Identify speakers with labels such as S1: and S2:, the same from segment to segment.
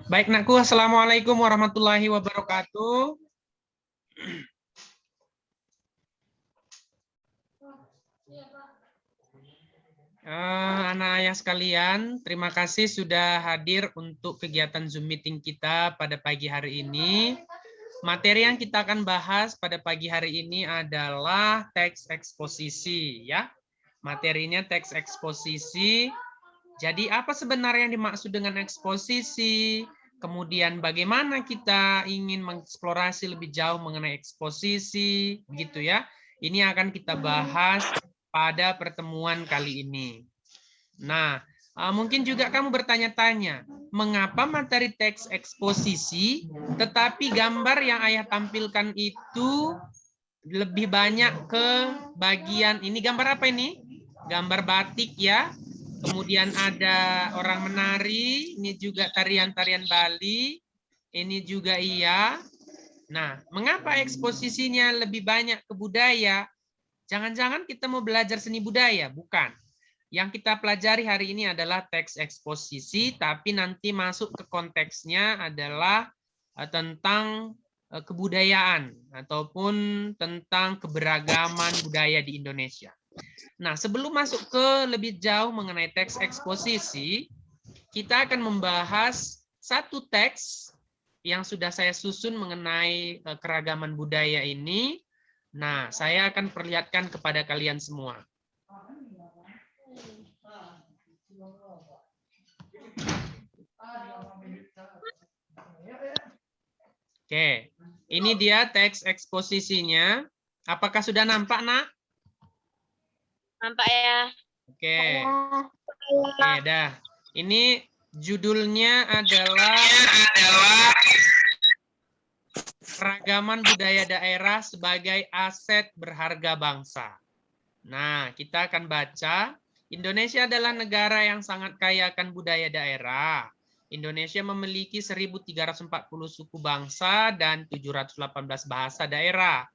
S1: Baik, Nakku. Assalamualaikum warahmatullahi wabarakatuh. Anak ayah sekalian, terima kasih sudah hadir untuk kegiatan Zoom meeting kita pada pagi hari ini. Materi yang kita akan bahas pada pagi hari ini adalah teks eksposisi, ya. Materinya teks eksposisi. Jadi apa sebenarnya yang dimaksud dengan eksposisi? Kemudian bagaimana kita ingin mengeksplorasi lebih jauh mengenai eksposisi, begitu ya. Ini akan kita bahas pada pertemuan kali ini. Nah, mungkin juga kamu bertanya-tanya, mengapa materi teks eksposisi, tetapi gambar yang ayah tampilkan itu lebih banyak ke bagian, ini gambar apa ini? Gambar batik ya. Kemudian ada orang menari, ini juga tarian-tarian Bali, ini juga iya. Nah, mengapa eksposisinya lebih banyak ke budaya? Jangan-jangan kita mau belajar seni budaya? Bukan. Yang kita pelajari hari ini adalah teks eksposisi, tapi nanti masuk ke konteksnya adalah tentang kebudayaan ataupun tentang keberagaman budaya di Indonesia. Nah, sebelum masuk ke lebih jauh mengenai teks eksposisi, kita akan membahas satu teks yang sudah saya susun mengenai keragaman budaya ini. Nah, saya akan perlihatkan kepada kalian semua. Oke, ini dia teks eksposisinya. Apakah sudah nampak, Nak?
S2: Nampak ya.
S1: Oke. Oke, dah. Ini judulnya adalah Keragaman Budaya Daerah sebagai Aset Berharga Bangsa. Nah, kita akan baca. Indonesia adalah negara yang sangat kaya akan budaya daerah. Indonesia memiliki 1.340 suku bangsa dan 718 bahasa daerah.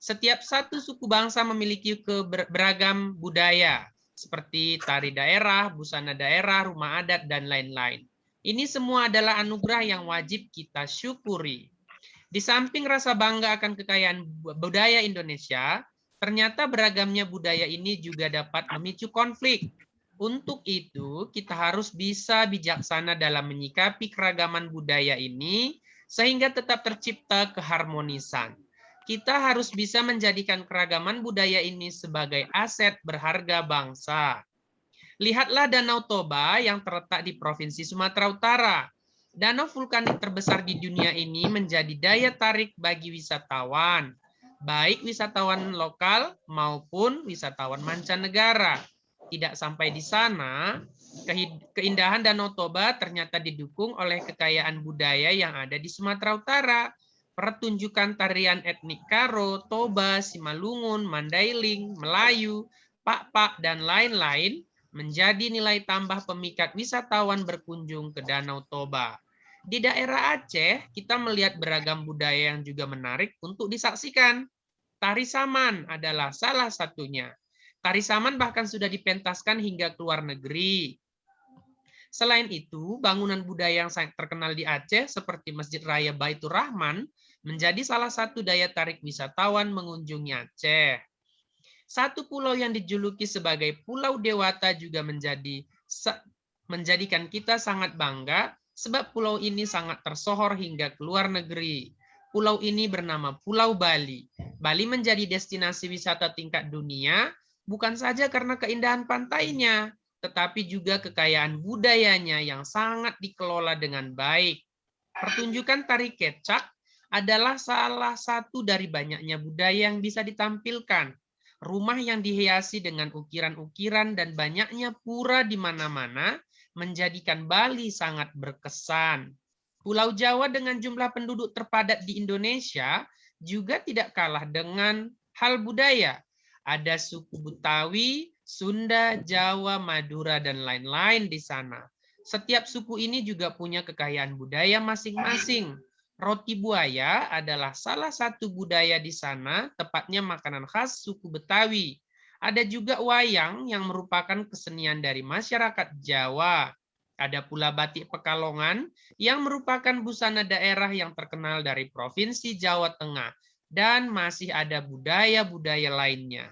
S1: Setiap satu suku bangsa memiliki beragam budaya, seperti tari daerah, busana daerah, rumah adat, dan lain-lain. Ini semua adalah anugerah yang wajib kita syukuri. Di samping rasa bangga akan kekayaan budaya Indonesia, ternyata beragamnya budaya ini juga dapat memicu konflik. Untuk itu, kita harus bisa bijaksana dalam menyikapi keragaman budaya ini, sehingga tetap tercipta keharmonisan. Kita harus bisa menjadikan keragaman budaya ini sebagai aset berharga bangsa. Lihatlah Danau Toba yang terletak di Provinsi Sumatera Utara. Danau vulkanik terbesar di dunia ini menjadi daya tarik bagi wisatawan, baik wisatawan lokal maupun wisatawan mancanegara. Tidak sampai di sana, keindahan Danau Toba ternyata didukung oleh kekayaan budaya yang ada di Sumatera Utara. Pertunjukan tarian etnik Karo, Toba, Simalungun, Mandailing, Melayu, Pak-Pak, dan lain-lain menjadi nilai tambah pemikat wisatawan berkunjung ke Danau Toba. Di daerah Aceh, kita melihat beragam budaya yang juga menarik untuk disaksikan. Tari Saman adalah salah satunya. Tari Saman bahkan sudah dipentaskan hingga ke luar negeri. Selain itu, bangunan budaya yang sangat terkenal di Aceh seperti Masjid Raya Baitur Rahman menjadi salah satu daya tarik wisatawan mengunjungi Aceh. Satu pulau yang dijuluki sebagai Pulau Dewata juga menjadikan kita sangat bangga sebab pulau ini sangat tersohor hingga ke luar negeri. Pulau ini bernama Pulau Bali. Bali menjadi destinasi wisata tingkat dunia bukan saja karena keindahan pantainya, tetapi juga kekayaan budayanya yang sangat dikelola dengan baik. Pertunjukan tari kecak adalah salah satu dari banyaknya budaya yang bisa ditampilkan. Rumah yang dihiasi dengan ukiran-ukiran dan banyaknya pura di mana-mana menjadikan Bali sangat berkesan. Pulau Jawa dengan jumlah penduduk terpadat di Indonesia juga tidak kalah dengan hal budaya. Ada suku Betawi, Sunda, Jawa, Madura, dan lain-lain di sana. Setiap suku ini juga punya kekayaan budaya masing-masing. Roti buaya adalah salah satu budaya di sana, tepatnya makanan khas suku Betawi. Ada juga wayang yang merupakan kesenian dari masyarakat Jawa. Ada pula batik Pekalongan yang merupakan busana daerah yang terkenal dari Provinsi Jawa Tengah. Dan masih ada budaya-budaya lainnya.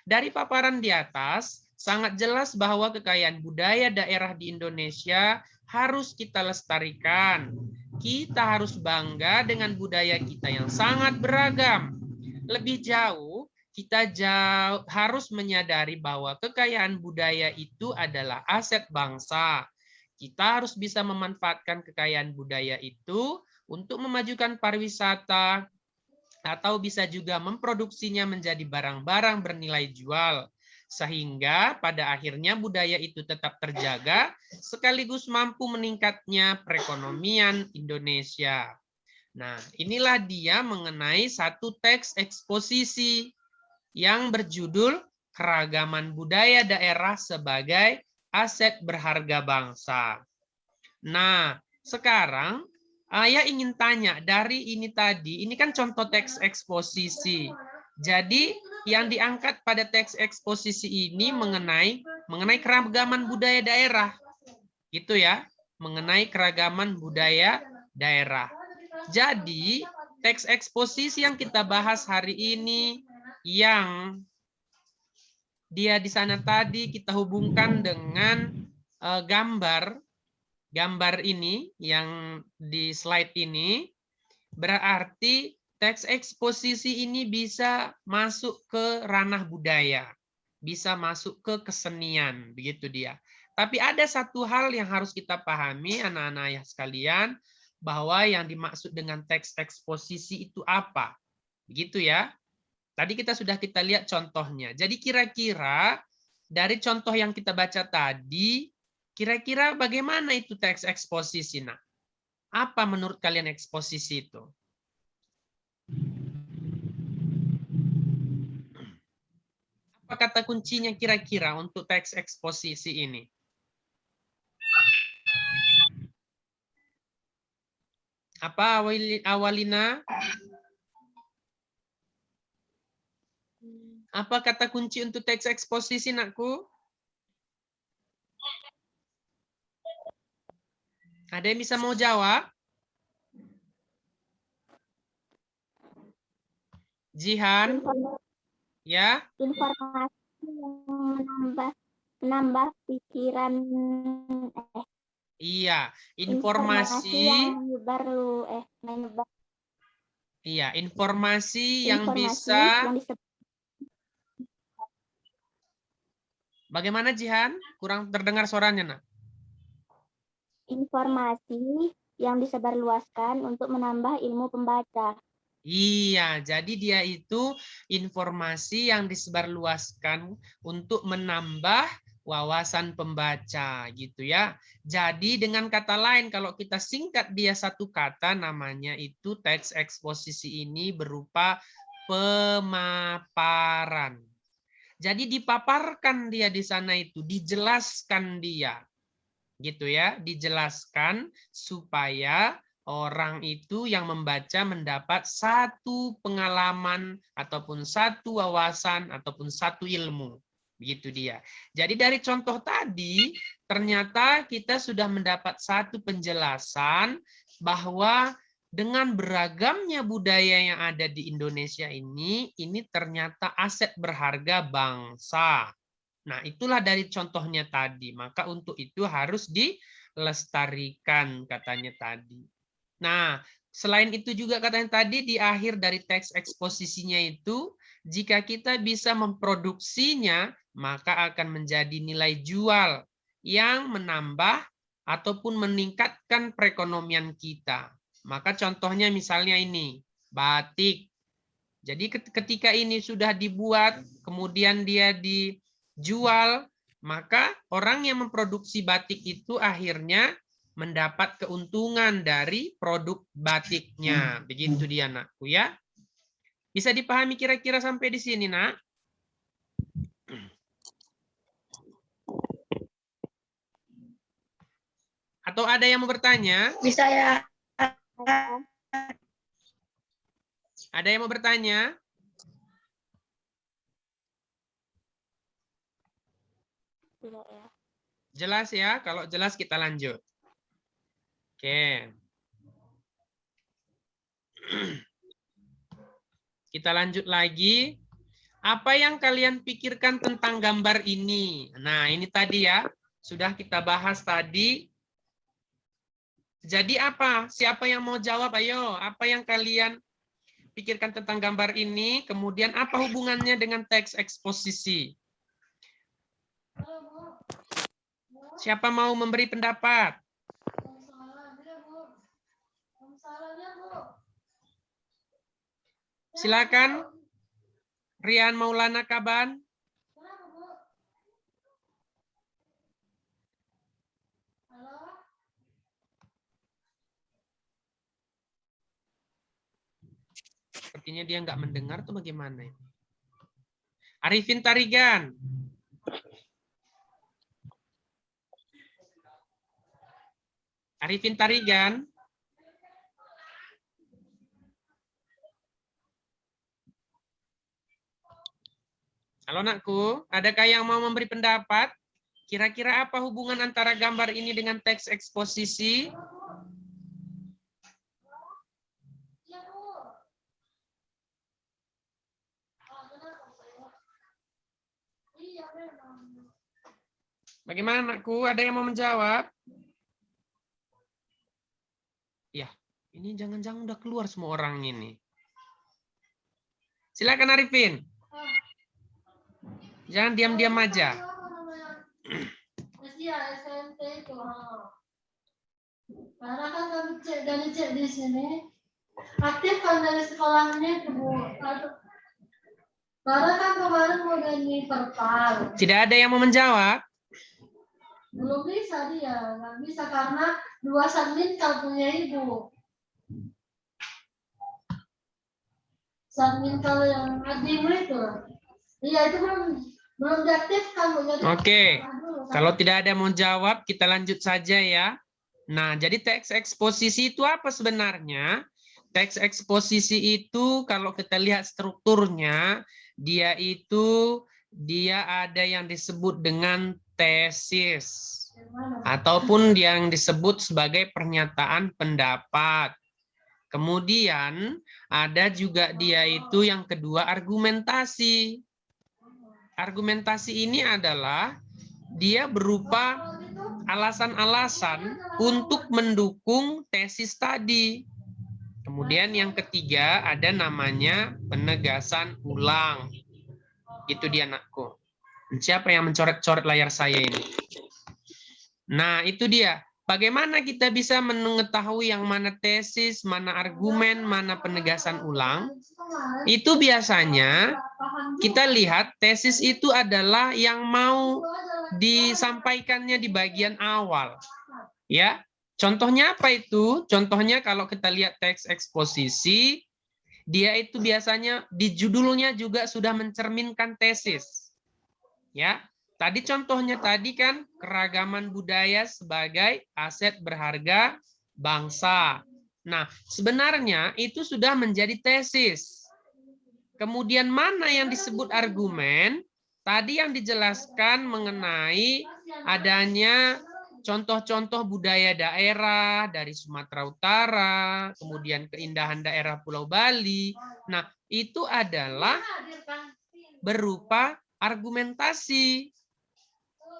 S1: Dari paparan di atas, sangat jelas bahwa kekayaan budaya daerah di Indonesia harus kita lestarikan. Kita harus bangga dengan budaya kita yang sangat beragam. Lebih jauh, kita harus menyadari bahwa kekayaan budaya itu adalah aset bangsa. Kita harus bisa memanfaatkan kekayaan budaya itu untuk memajukan pariwisata, atau bisa juga memproduksinya menjadi barang-barang bernilai jual. Sehingga pada akhirnya budaya itu tetap terjaga, sekaligus mampu meningkatnya perekonomian Indonesia. Nah, inilah dia mengenai satu teks eksposisi yang berjudul Keragaman Budaya Daerah sebagai Aset Berharga Bangsa. Nah, sekarang Ayah ingin tanya dari ini tadi, ini kan contoh teks eksposisi. Jadi yang diangkat pada teks eksposisi ini mengenai keragaman budaya daerah. Gitu ya, mengenai keragaman budaya daerah. Jadi teks eksposisi yang kita bahas hari ini yang dia di sana tadi kita hubungkan dengan gambar ini yang di slide ini, berarti teks eksposisi ini bisa masuk ke ranah budaya, bisa masuk ke kesenian, begitu dia. Tapi ada satu hal yang harus kita pahami, anak-anak ayah sekalian, bahwa yang dimaksud dengan teks eksposisi itu apa, begitu ya. Tadi kita lihat contohnya. Jadi kira-kira dari contoh yang kita baca tadi, kira-kira bagaimana itu teks eksposisi? Nah, apa menurut kalian eksposisi itu? Apa kata kuncinya kira-kira untuk teks eksposisi ini? Apa Awalina? Apa kata kunci untuk teks eksposisi, nakku? Ada yang bisa mau jawab? Jihan? Ya?
S3: Informasi yang menambah pikiran
S1: Iya,
S3: informasi yang baru
S1: iya, informasi yang
S3: informasi
S1: bisa
S3: yang disebut
S1: bagaimana Jihan? Kurang terdengar suaranya, Nak.
S3: informasi yang disebarluaskan untuk menambah ilmu pembaca.
S1: Iya, jadi dia itu informasi yang disebarluaskan untuk menambah wawasan pembaca gitu ya. Jadi dengan kata lain kalau kita singkat dia satu kata namanya itu teks eksposisi ini berupa pemaparan. Jadi dipaparkan dia di sana itu, dijelaskan dia. Gitu ya, dijelaskan supaya orang itu yang membaca mendapat satu pengalaman ataupun satu wawasan ataupun satu ilmu. Begitu dia. Jadi dari contoh tadi ternyata kita sudah mendapat satu penjelasan bahwa dengan beragamnya budaya yang ada di Indonesia ini ternyata aset berharga bangsa. Nah, itulah dari contohnya tadi. Maka untuk itu harus dilestarikan katanya tadi. Nah, selain itu juga katanya tadi di akhir dari teks eksposisinya itu, jika kita bisa memproduksinya, maka akan menjadi nilai jual yang menambah ataupun meningkatkan perekonomian kita. Maka contohnya misalnya ini, batik. Jadi ketika ini sudah dibuat, kemudian dia dijual, maka orang yang memproduksi batik itu akhirnya mendapat keuntungan dari produk batiknya. Begitu dia, Nakku ya. Bisa dipahami kira-kira sampai di sini, Nak? Atau ada yang mau bertanya?
S2: Bisa ya.
S1: Ada yang mau bertanya?
S3: Tidak ya.
S1: Jelas ya? Kalau jelas kita lanjut. Oke. Kita lanjut lagi. Apa yang kalian pikirkan tentang gambar ini? Nah, ini tadi ya. Sudah kita bahas tadi. Jadi apa? Siapa yang mau jawab? Ayo, apa yang kalian pikirkan tentang gambar ini? Kemudian apa hubungannya dengan teks eksposisi? Siapa mau memberi pendapat? Silakan. Rian Maulana Kaban. Sepertinya dia nggak mendengar tuh bagaimana? Arifin Tarigan. Arifin Tarigan. Halo nakku, adakah yang mau memberi pendapat? Kira-kira apa hubungan antara gambar ini dengan teks eksposisi? Bagaimana anakku? Ada yang mau menjawab? Ya, ini jangan-jangan udah keluar semua orang ini. Silakan Arifin. Jangan diam-diam aja.
S4: Karena kan dari cek di sini aktif kan dari sekolahnya Bu. Karena kan kemarin mau ganti perpal.
S1: Tidak ada yang mau menjawab?
S4: Belum bisa dia, nggak bisa karena 2 Sadmintal punya Ibu. Sadmintal yang admin itu. Iya itu belum diaktifkan Bu.
S1: Oke. Kalau tidak ada yang mau jawab, kita lanjut saja ya. Nah, jadi teks eksposisi itu apa sebenarnya? Teks eksposisi itu kalau kita lihat strukturnya, dia ada yang disebut dengan tesis ataupun yang disebut sebagai pernyataan pendapat. Kemudian ada juga dia itu yang kedua argumentasi. Argumentasi ini adalah dia berupa alasan-alasan untuk mendukung tesis tadi. Kemudian yang ketiga ada namanya penegasan ulang. Itu dia anakku. Siapa yang mencoret-coret layar saya ini? Nah, itu dia. Bagaimana kita bisa mengetahui yang mana tesis, mana argumen, mana penegasan ulang? Itu biasanya kita lihat tesis itu adalah yang mau disampaikannya di bagian awal. Ya. Contohnya apa itu? Contohnya kalau kita lihat teks eksposisi, dia itu biasanya di judulnya juga sudah mencerminkan tesis. Ya. Tadi contohnya tadi kan keragaman budaya sebagai aset berharga bangsa. Nah, sebenarnya itu sudah menjadi tesis. Kemudian mana yang disebut argumen? Tadi yang dijelaskan mengenai adanya contoh-contoh budaya daerah dari Sumatera Utara, kemudian keindahan daerah Pulau Bali. Nah, itu adalah berupa argumentasi.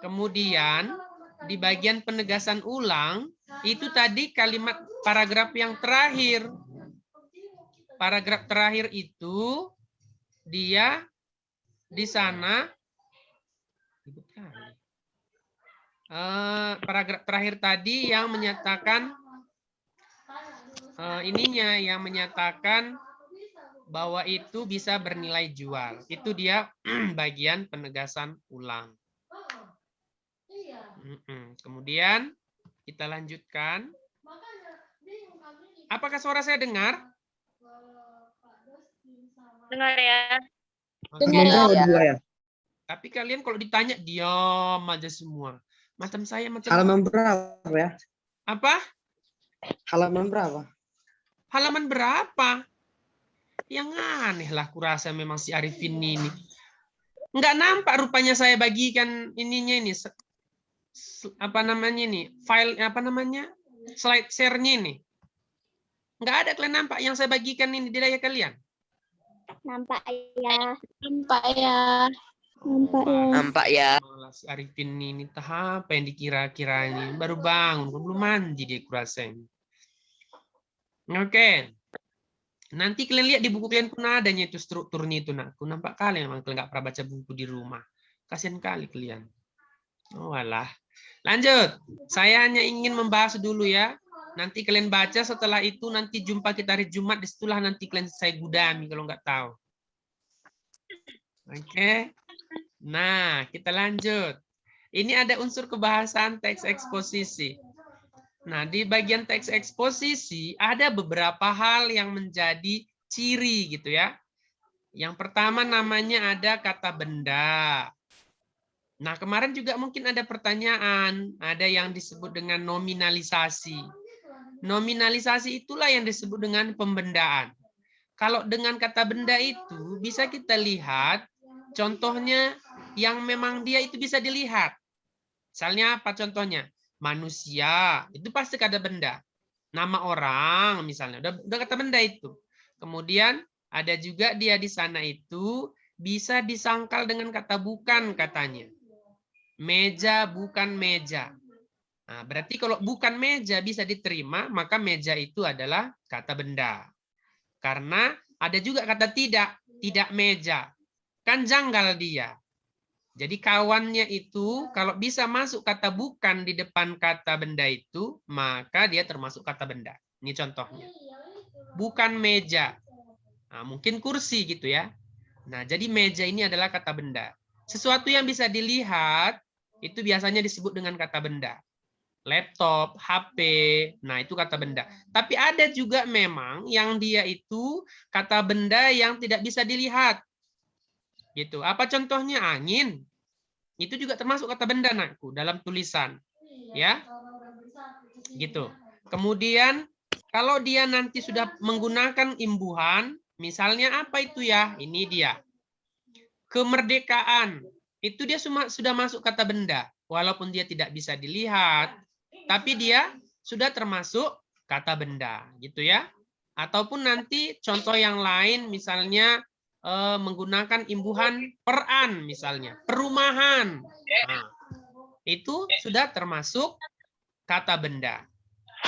S1: Kemudian di bagian penegasan ulang, itu tadi kalimat paragraf yang terakhir. Paragraf terakhir itu dia di sana paragraf terakhir tadi yang menyatakan yang menyatakan bahwa itu bisa bernilai jual. Itu dia bagian penegasan ulang. Kemudian kita lanjutkan. Apakah suara saya dengar?
S2: Dengar ya.
S5: Dengar ya.
S1: Tapi kalian kalau ditanya diam aja semua. Macam saya macam
S5: Halaman berapa ya?
S1: apa?
S5: Halaman berapa?
S1: Halaman berapa? Yang aneh lah kurasa memang si Arifin ini. Nggak nampak rupanya saya bagikan ininya ini. apa namanya nih? File apa namanya? Slide share-nya ini. Nggak ada kalian nampak yang saya bagikan ini di layar kalian?
S3: Nampak ya.
S2: Nampak ya.
S3: Nampak ya.
S6: Nampak ya.
S1: Malah si Arifin ini tahap apa yang dikira-kiranya. Baru bangun, belum mandi dia kurasa ini. Oke. Nanti kalian lihat di buku kalian pun adanya itu strukturnya itu. Nak. Aku nampak kalian memang kalian nggak pernah baca buku di rumah. Kasihan kali kalian. Oh alah. Lanjut. Saya hanya ingin membahas dulu ya. Nanti kalian baca, setelah itu nanti jumpa kita hari Jumat, disitulah nanti kalian saya gudami kalau nggak tahu. Oke. Nah, kita lanjut. Ini ada unsur kebahasan teks eksposisi. Nah, di bagian teks eksposisi ada beberapa hal yang menjadi ciri gitu ya. Yang pertama namanya ada kata benda. Nah, kemarin juga mungkin ada pertanyaan, ada yang disebut dengan nominalisasi. Nominalisasi itulah yang disebut dengan pembendaan. Kalau dengan kata benda itu bisa kita lihat contohnya yang memang dia itu bisa dilihat. Misalnya apa contohnya? Manusia, itu pasti kata benda. Nama orang misalnya, udah kata benda itu. Kemudian ada juga dia di sana itu bisa disangkal dengan kata bukan katanya. Meja bukan meja. Nah, berarti kalau bukan meja bisa diterima, maka meja itu adalah kata benda. Karena ada juga kata tidak meja. Kan janggal dia. Jadi kawannya itu kalau bisa masuk kata bukan di depan kata benda itu, maka dia termasuk kata benda. Ini contohnya. Bukan meja. Nah, mungkin kursi gitu ya. Nah, jadi meja ini adalah kata benda. Sesuatu yang bisa dilihat, itu biasanya disebut dengan kata benda. Laptop, HP, nah itu kata benda. Tapi ada juga memang yang dia itu kata benda yang tidak bisa dilihat. Gitu. Apa contohnya? Angin. Itu juga termasuk kata benda nakku dalam tulisan. Ya. Gitu. Kemudian kalau dia nanti sudah menggunakan imbuhan, misalnya apa itu ya? Ini dia. Kemerdekaan. Itu dia sudah masuk kata benda. Walaupun dia tidak bisa dilihat, tapi dia sudah termasuk kata benda, gitu ya. Ataupun nanti contoh yang lain, misalnya menggunakan imbuhan peran, misalnya perumahan. Nah, itu sudah termasuk kata benda.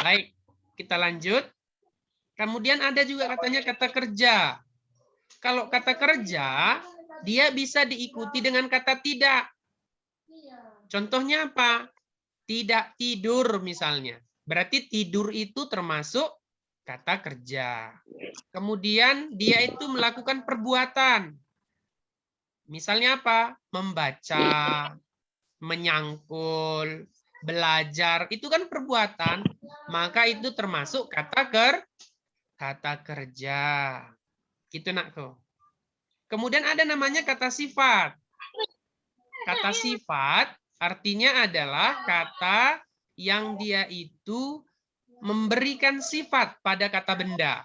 S1: Baik, kita lanjut. Kemudian ada juga katanya kata kerja. Kalau kata kerja, dia bisa diikuti dengan kata tidak. Contohnya apa? Tidak tidur misalnya. Berarti tidur itu termasuk kata kerja. Kemudian dia itu melakukan perbuatan. Misalnya apa? Membaca, menyangkul, belajar. Itu kan perbuatan. Maka itu termasuk kata kerja. Gitu nakku. Kemudian ada namanya kata sifat. Kata sifat artinya adalah kata yang dia itu memberikan sifat pada kata benda.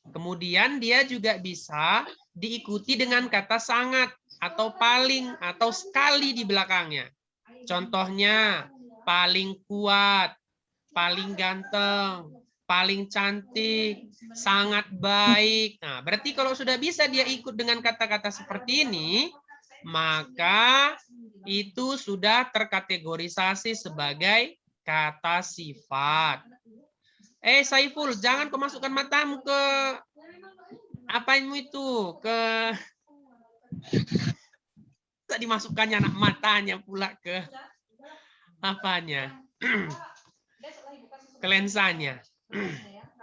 S1: Kemudian dia juga bisa diikuti dengan kata sangat atau paling atau sekali di belakangnya. Contohnya paling kuat, paling ganteng, paling cantik, sangat baik. Nah, berarti kalau sudah bisa dia ikut dengan kata-kata seperti ini, maka itu sudah terkategorisasi sebagai kata sifat. Saiful, jangan kau masukkan matamu ke apamu itu, ke tak dimasukkannya anak matanya pula ke apanya, ke lensanya.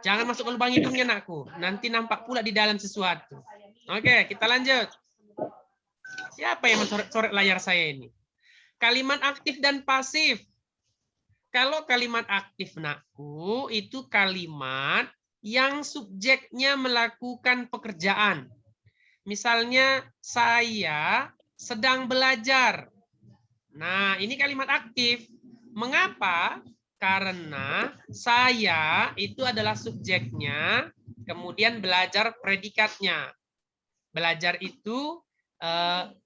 S1: Jangan masuk ke lubang hidungnya anakku, nanti nampak pula di dalam sesuatu. Oke, kita lanjut. Siapa yang mencoret layar saya ini? Kalimat aktif dan pasif. Kalau kalimat aktif nakku, itu kalimat yang subjeknya melakukan pekerjaan. Misalnya, saya sedang belajar. Nah, ini kalimat aktif. Mengapa? Karena saya itu adalah subjeknya, kemudian belajar predikatnya. Belajar itu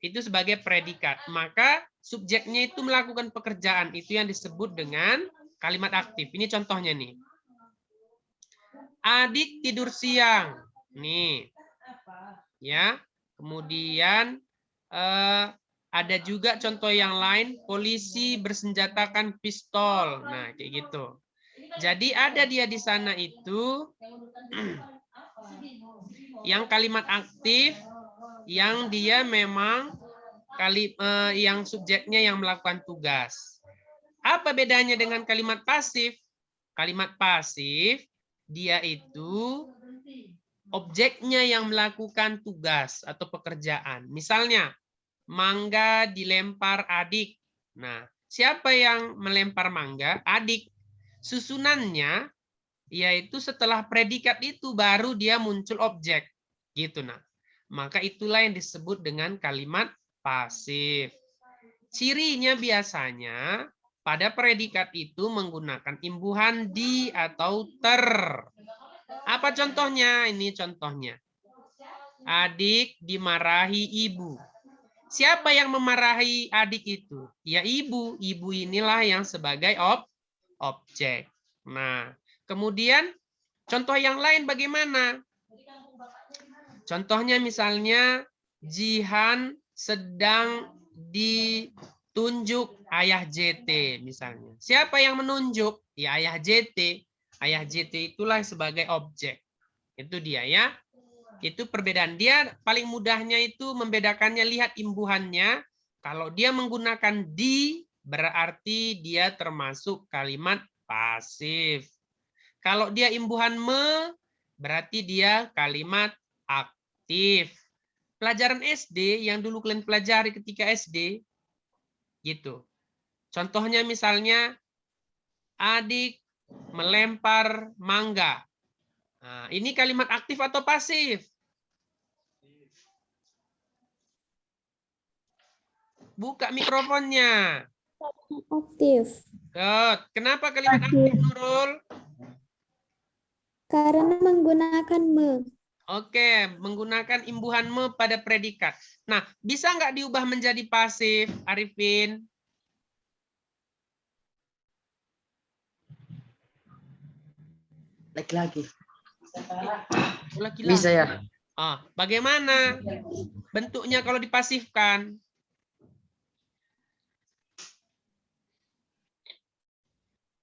S1: itu sebagai predikat. Maka subjeknya itu melakukan pekerjaan, itu yang disebut dengan kalimat aktif. Ini contohnya nih. Adik tidur siang. Nih. Ya. Kemudian ada juga contoh yang lain, polisi bersenjatakan pistol. Nah, kayak gitu. Jadi ada dia di sana itu yang kalimat aktif, yang dia memang yang subjeknya yang melakukan tugas. Apa bedanya dengan kalimat pasif? Kalimat pasif dia itu objeknya yang melakukan tugas atau pekerjaan. Misalnya, mangga dilempar adik. Nah, siapa yang melempar mangga? Adik. Susunannya yaitu setelah predikat itu baru dia muncul objek. Gitu nah. Maka itulah yang disebut dengan kalimat pasif. Cirinya biasanya pada predikat itu menggunakan imbuhan di atau ter. Apa contohnya? Ini contohnya. Adik dimarahi ibu. Siapa yang memarahi adik itu? Ya ibu. Ibu inilah yang sebagai objek. Nah, kemudian contoh yang lain bagaimana? Contohnya misalnya Jihan sedang ditunjuk ayah JT misalnya. Siapa yang menunjuk? Ya ayah JT. Ayah JT itulah sebagai objek. Itu dia ya. Itu perbedaan. Dia paling mudahnya itu membedakannya, lihat imbuhannya. Kalau dia menggunakan di, berarti dia termasuk kalimat pasif. Kalau dia imbuhan me, berarti dia kalimat aktif. Pelajaran SD yang dulu kalian pelajari ketika SD, gitu. Contohnya misalnya, adik melempar mangga. Nah, ini kalimat aktif atau pasif? Buka mikrofonnya.
S6: Aktif.
S3: Good.
S1: Kenapa kalimat aktif, Nurul?
S6: Karena menggunakan me.
S1: Oke, menggunakan imbuhan me pada predikat. Nah, bisa nggak diubah menjadi pasif, Arifin?
S5: Laki-laki.
S1: Laki-laki.
S5: Bisa ya?
S1: Bagaimana bentuknya kalau dipasifkan?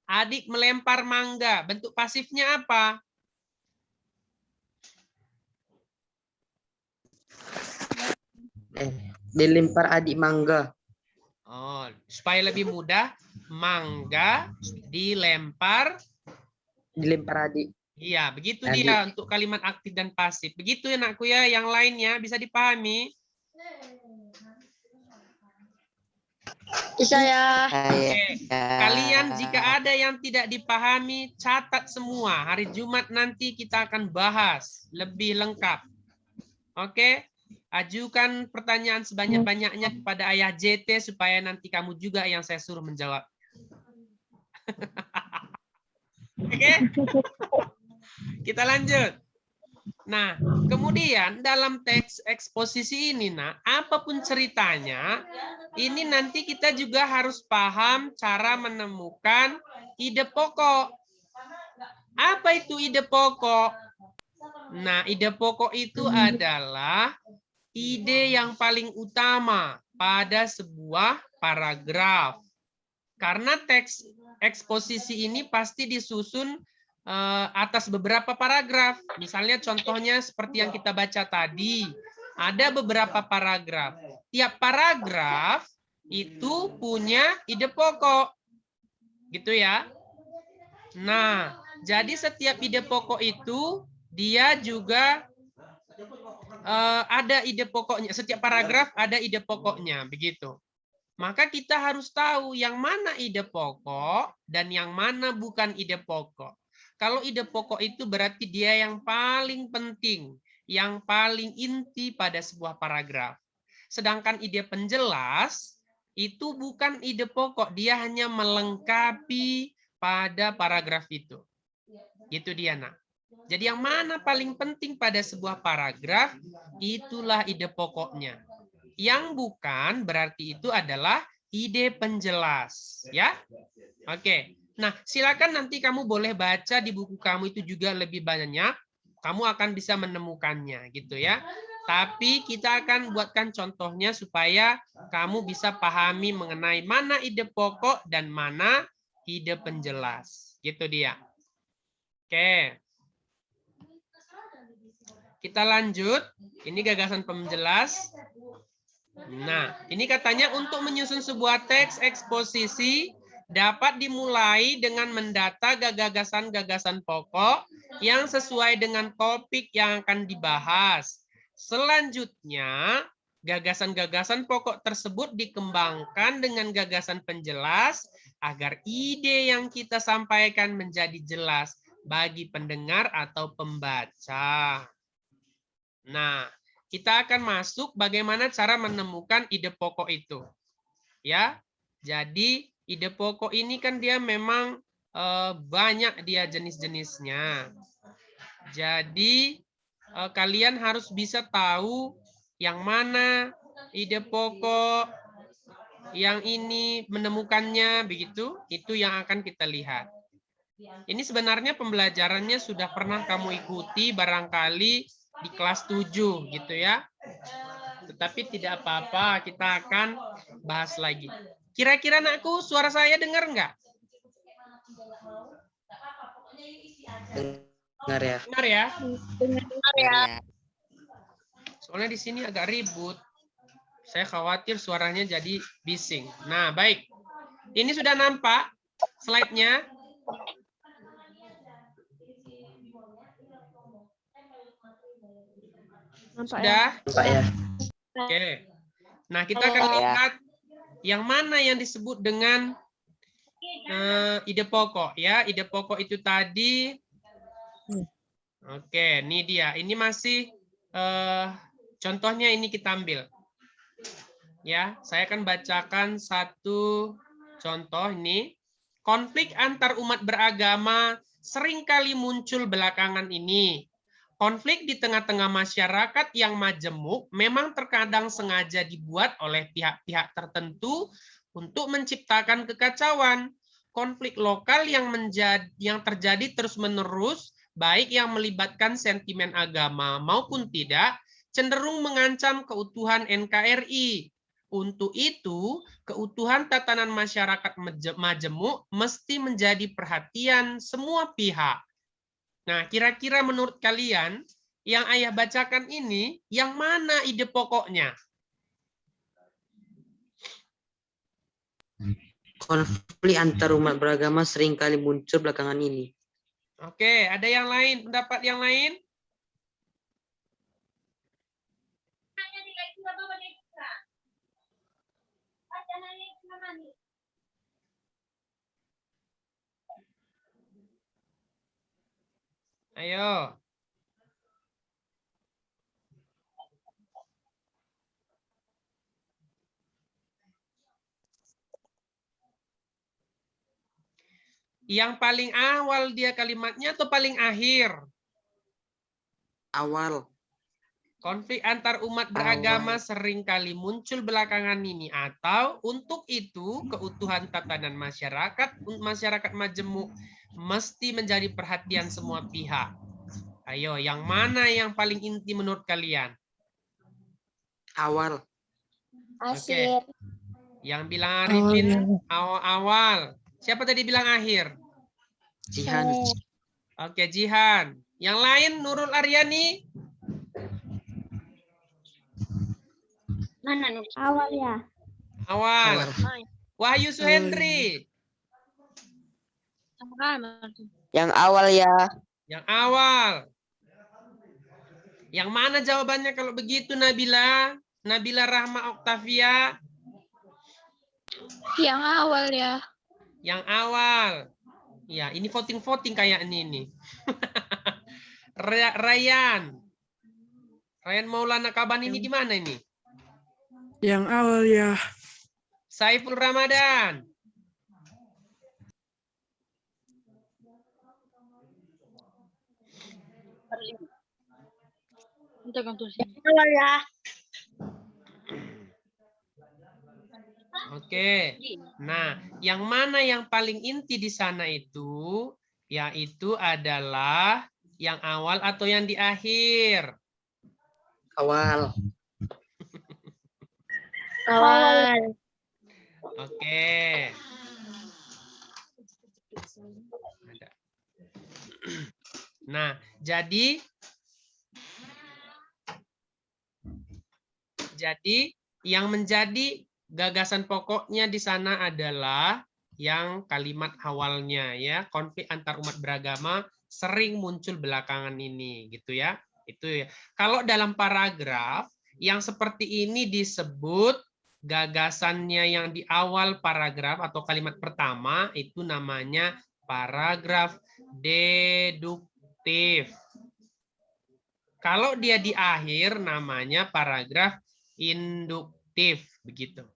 S1: Adik melempar mangga. Bentuk pasifnya apa?
S5: Dilempar adik mangga.
S1: Supaya lebih mudah, mangga dilempar
S5: adik.
S1: Iya, begitu
S5: Adik.
S1: dia untuk kalimat aktif dan pasif. Begitu ya, anakku ya. Yang lainnya bisa dipahami?
S2: Bisa ya.
S1: Oke. Kalian jika ada yang tidak dipahami, catat semua. Hari Jumat nanti kita akan bahas lebih lengkap. Oke? Ajukan pertanyaan sebanyak-banyaknya kepada ayah JT supaya nanti kamu juga yang saya suruh menjawab. Oke? Kita lanjut. Nah, kemudian dalam teks eksposisi ini, apapun ceritanya, ini nanti kita juga harus paham cara menemukan ide pokok. Apa itu ide pokok? Nah, ide pokok itu adalah ide yang paling utama pada sebuah paragraf. Karena teks eksposisi ini pasti disusun atas beberapa paragraf. Misalnya contohnya seperti yang kita baca tadi. Ada beberapa paragraf. Tiap paragraf itu punya ide pokok. Gitu ya. Nah, jadi setiap ide pokok itu dia juga ada ide pokoknya. Setiap paragraf ada ide pokoknya. Begitu. Maka kita harus tahu yang mana ide pokok dan yang mana bukan ide pokok. Kalau ide pokok itu berarti dia yang paling penting, yang paling inti pada sebuah paragraf. Sedangkan ide penjelas itu bukan ide pokok, dia hanya melengkapi pada paragraf itu. Gitu dia, Nak. Jadi yang mana paling penting pada sebuah paragraf, itulah ide pokoknya. Yang bukan berarti itu adalah ide penjelas, ya. Oke. Nah, silakan nanti kamu boleh baca di buku kamu itu juga lebih banyak. Kamu akan bisa menemukannya, gitu ya. Tapi kita akan buatkan contohnya supaya kamu bisa pahami mengenai mana ide pokok dan mana ide penjelas. Gitu dia. Oke. Kita lanjut. Ini gagasan penjelas. Nah, ini katanya untuk menyusun sebuah teks eksposisi dapat dimulai dengan mendata gagasan-gagasan pokok yang sesuai dengan topik yang akan dibahas. Selanjutnya, gagasan-gagasan pokok tersebut dikembangkan dengan gagasan penjelas agar ide yang kita sampaikan menjadi jelas bagi pendengar atau pembaca. Nah, kita akan masuk bagaimana cara menemukan ide pokok itu. Ya. Jadi, ide pokok ini kan dia memang banyak dia jenis-jenisnya. Jadi, kalian harus bisa tahu yang mana ide pokok, yang ini menemukannya, begitu. Itu yang akan kita lihat. Ini sebenarnya pembelajarannya sudah pernah kamu ikuti barangkali di kelas 7 gitu ya. Tetapi tidak apa-apa, kita akan bahas lagi. Kira-kira anakku, suara saya dengar nggak?
S5: Dengar ya.
S1: Dengar ya?
S5: Dengar ya.
S1: Soalnya di sini agak ribut. Saya khawatir suaranya jadi bising. Nah, baik. Ini sudah nampak slide-nya? Sudah?
S5: Nampak ya.
S1: Oke. Nah, kita akan lihat yang mana yang disebut dengan ide pokok ya. Ide pokok itu tadi. Oke, ini dia. Ini masih contohnya ini kita ambil. Ya, saya akan bacakan satu contoh ini. Konflik antar umat beragama seringkali muncul belakangan ini. Konflik di tengah-tengah masyarakat yang majemuk memang terkadang sengaja dibuat oleh pihak-pihak tertentu untuk menciptakan kekacauan. Konflik lokal yang terjadi terus-menerus, baik yang melibatkan sentimen agama maupun tidak, cenderung mengancam keutuhan NKRI. Untuk itu, keutuhan tatanan masyarakat majemuk mesti menjadi perhatian semua pihak. Nah, kira-kira menurut kalian, yang ayah bacakan ini, yang mana ide pokoknya?
S5: Konflik antar umat beragama seringkali muncul belakangan ini.
S1: Oke, ada yang lain? Pendapat yang lain? Ayo. Yang paling awal dia kalimatnya atau paling akhir?
S5: Awal.
S1: Konflik antar umat beragama seringkali muncul belakangan ini, atau untuk itu keutuhan tatanan masyarakat majemuk mesti menjadi perhatian semua pihak. Ayo, yang mana yang paling inti menurut kalian?
S5: Awal.
S3: Akhir.
S1: Yang bilang Arifin awal. Siapa tadi bilang akhir?
S5: Jihan.
S1: Oke, Jihan. Yang lain Nurul Aryani?
S2: Mana nulis?
S3: Awal ya.
S1: Awal. Wahyu Suhendri?
S5: Yang awal ya.
S1: Yang awal. Yang mana jawabannya kalau begitu, Nabila? Nabila Rahma Oktavia?
S2: Yang awal ya.
S1: Yang awal. Ya, ini voting-voting kayak ini. Ryan Maulana Kaban ini gimana ini?
S7: Yang awal ya.
S1: Saiful Ramadan?
S2: Awal ya.
S1: Oke. Nah, yang mana yang paling inti di sana itu? Yaitu adalah yang awal atau yang di akhir?
S5: Awal.
S2: Awal.
S1: Oke. Ada. Nah, jadi yang menjadi gagasan pokoknya di sana adalah yang kalimat awalnya ya, konflik antar umat beragama sering muncul belakangan ini gitu ya. Itu ya. Kalau dalam paragraf yang seperti ini disebut gagasannya yang di awal paragraf atau kalimat pertama itu namanya paragraf deduktif. Kalau dia di akhir namanya paragraf induktif begitu.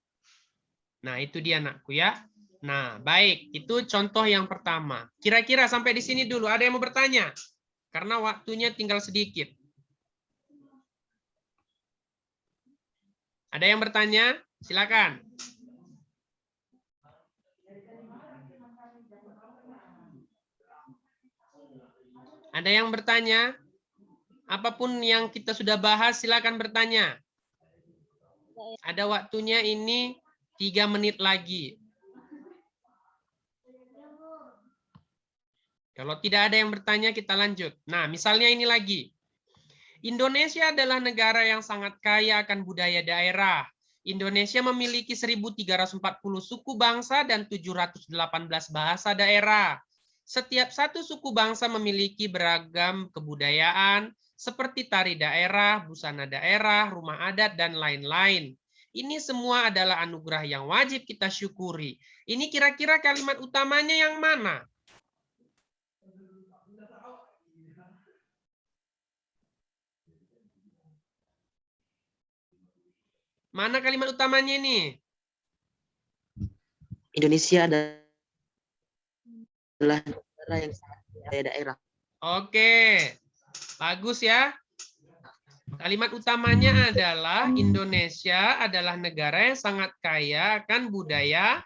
S1: Nah, itu dia anakku ya. Nah, baik, itu contoh yang pertama. Kira-kira sampai di sini dulu ada yang mau bertanya? Karena waktunya tinggal sedikit. Ada yang bertanya? Silakan. Ada yang bertanya? Apapun yang kita sudah bahas, silakan bertanya. Ada waktunya ini 3 menit lagi. Kalau tidak ada yang bertanya, kita lanjut. Nah, misalnya ini lagi. Indonesia adalah negara yang sangat kaya akan budaya daerah. Indonesia memiliki 1.340 suku bangsa dan 718 bahasa daerah. Setiap satu suku bangsa memiliki beragam kebudayaan, seperti tari daerah, busana daerah, rumah adat, dan lain-lain. Ini semua adalah anugerah yang wajib kita syukuri. Ini kira-kira kalimat utamanya yang mana? Mana kalimat utamanya ini?
S5: Indonesia adalah negara yang sangat kaya daerah.
S1: Oke, bagus ya. Kalimat utamanya adalah Indonesia adalah negara yang sangat kaya akan budaya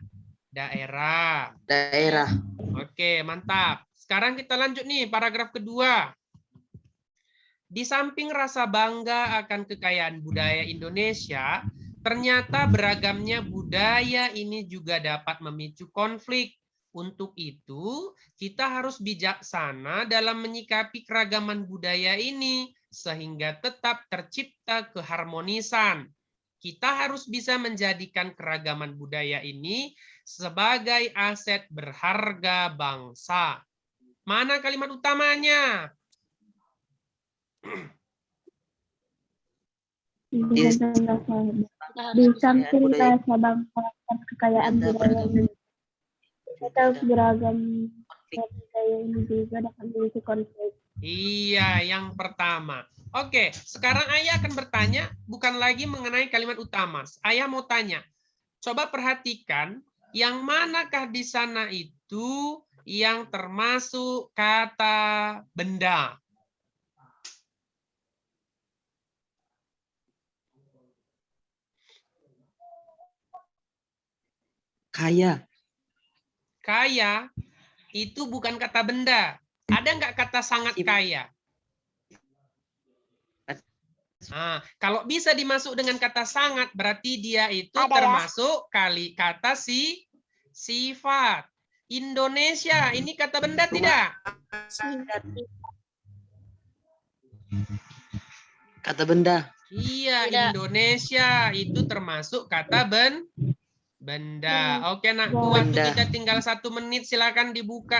S1: daerah.
S5: Daerah.
S1: Oke, mantap. Sekarang kita lanjut nih, paragraf kedua. Di samping rasa bangga akan kekayaan budaya Indonesia, ternyata beragamnya budaya ini juga dapat memicu konflik. Untuk itu, kita harus bijaksana dalam menyikapi keragaman budaya ini, sehingga tetap tercipta keharmonisan. Kita harus bisa menjadikan keragaman budaya ini sebagai aset berharga bangsa. Mana kalimat utamanya?
S3: Di samping rasa bangsa dan kekayaan budaya kita beragam budaya ini juga dapat memiliki konflik.
S1: Iya, yang pertama. Oke, sekarang Ayah akan bertanya bukan lagi mengenai kalimat utama. Ayah mau tanya, coba perhatikan yang manakah di sana itu yang termasuk kata benda.
S5: Kaya.
S1: Kaya itu bukan kata benda. Ada nggak kata sangat kaya? Nah, kalau bisa dimasuk dengan kata sangat, berarti dia itu termasuk kata sifat. Indonesia, ini kata benda tidak?
S5: Kata benda.
S1: Iya,
S2: Tidak.
S1: Indonesia itu termasuk kata benda. Oke, nakku, waktu
S5: Benda.
S1: kita tinggal 1 menit, silakan dibuka.